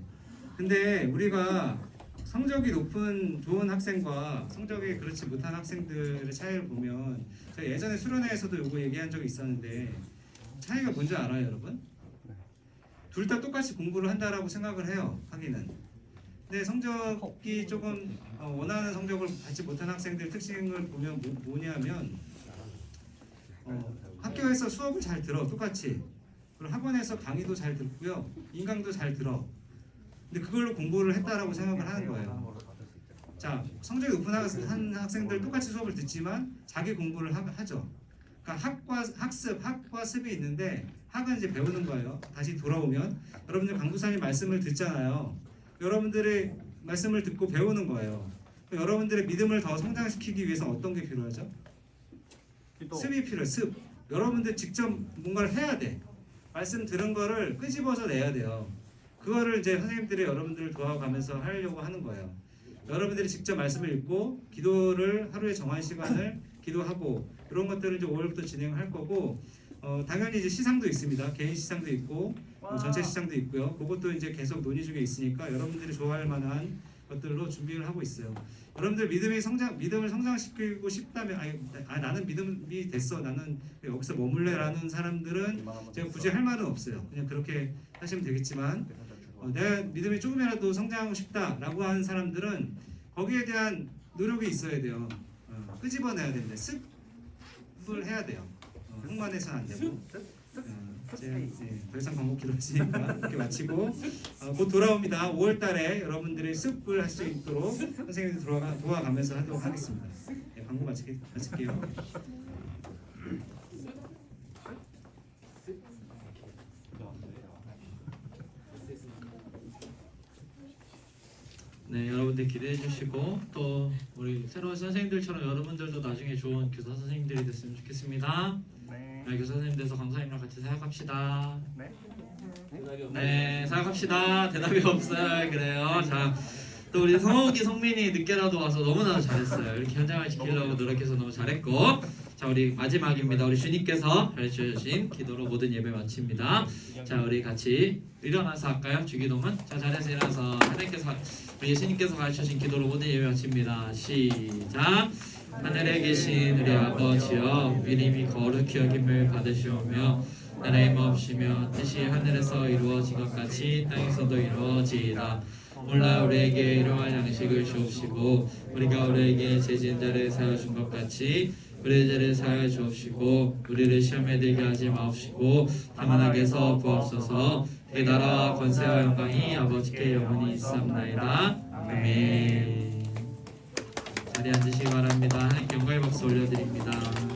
Speaker 6: 근데 우리가 성적이 높은 좋은 학생과 성적이 그렇지 못한 학생들의 차이를 보면 제가 예전에 수련회에서도 이거 얘기한 적이 있었는데 차이가 뭔지 알아요, 여러분? 둘 다 똑같이 공부를 한다라고 생각을 해요, 하기는. 근데 성적이 조금 원하는 성적을 받지 못한 학생들 특징을 보면 뭐냐면 학교에서 수업을 잘 들어 똑같이 그리고 학원에서 강의도 잘 듣고요 인강도 잘 들어 근데 그걸로 공부를 했다라고 생각을 하는 거예요. 자, 성적이 높은 학생들 똑같이 수업을 듣지만 자기 공부를 하죠. 그러니까 학과 습이 있는데 학은 이제 배우는 거예요. 다시 돌아오면 여러분들 강도사님 말씀을 듣잖아요. 여러분들의 말씀을 듣고 배우는 거예요. 여러분들의 믿음을 더 성장시키기 위해서 어떤 게 필요하죠? 습이 필요해요. 습. 여러분들 직접 뭔가를 해야 돼. 말씀 들은 거를 끄집어서 내야 돼요. 그거를 이제 선생님들이 여러분들을 도와가면서 하려고 하는 거예요. 여러분들이 직접 말씀을 읽고 기도를 하루에 정한 시간을 기도하고 이런 것들을 이제 5월부터 진행할 거고 당연히 이제 시상도 있습니다. 개인 시상도 있고 전체 시상도 있고요. 그것도 이제 계속 논의 중에 있으니까 여러분들이 좋아할 만한 것들로 준비를 하고 있어요. 여러분들 믿음을 성장시키고 싶다면 나는 믿음이 됐어. 나는 여기서 머물래라는 사람들은 제가 굳이 할 말은 없어요. 그냥 그렇게 하시면 되겠지만 내가 믿음이 조금이라도 성장하고 싶다라고 하는 사람들은 거기에 대한 노력이 있어야 돼요. 끄집어내야 되는데 습을 해야 돼요. 흥만해서는 안 되고 이제 더 이상 반복 기도하시니까 이렇게 마치고 곧 돌아옵니다. 5월달에 여러분들이 습을 할 수 있도록 선생님들 도와가면서 하도록 하겠습니다. 광고 마칠게요.
Speaker 2: 네, 여러분들 기대해 주시고 또 우리 새로운 선생님들처럼 여러분들도 나중에 좋은 교사 선생님들이 됐으면 좋겠습니다.
Speaker 3: 네.
Speaker 2: 네, 교사 선생님 돼서 강사님랑 같이 사역합시다.
Speaker 3: 네.
Speaker 2: 네, 사역합시다. 대답이 없어요. 그래요. 자, 또 우리 성욱이, 성민이 늦게라도 와서 너무나도 잘했어요. 이렇게 현장을 지키려고 노력해서 너무 잘했고, 자, 우리 마지막입니다. 우리 주님께서 가르쳐 주신 기도로 모든 예배 마칩니다. 자, 우리 같이 일어나서 할까요? 주기도문. 자, 자리에서 일어나서 하나님께서 우리 예수님께서 가르쳐 주신 기도로 모든 예배 마칩니다. 시작. 하늘에 계신 우리 아버지여, 이름이 거룩히 여김을 받으시오며 나라의 마옵시며 뜻이 하늘에서 이루어진 것 같이 땅에서도 이루어지이다. 오늘날 우리에게 일용할 양식을 주옵시고 우리가 우리에게 죄진 자를 사하여 준 것 같이 우리의 죄를 사하여 주옵시고 우리를 시험에 들게 하지 마옵시고 다만 악에서 구하옵소서. 그 나라와 권세와 영광이 아버지께 영원히 있사옵나이다. 아멘. 자리에 앉으시기 바랍니다. 하나님께 영광의 박수 올려드립니다.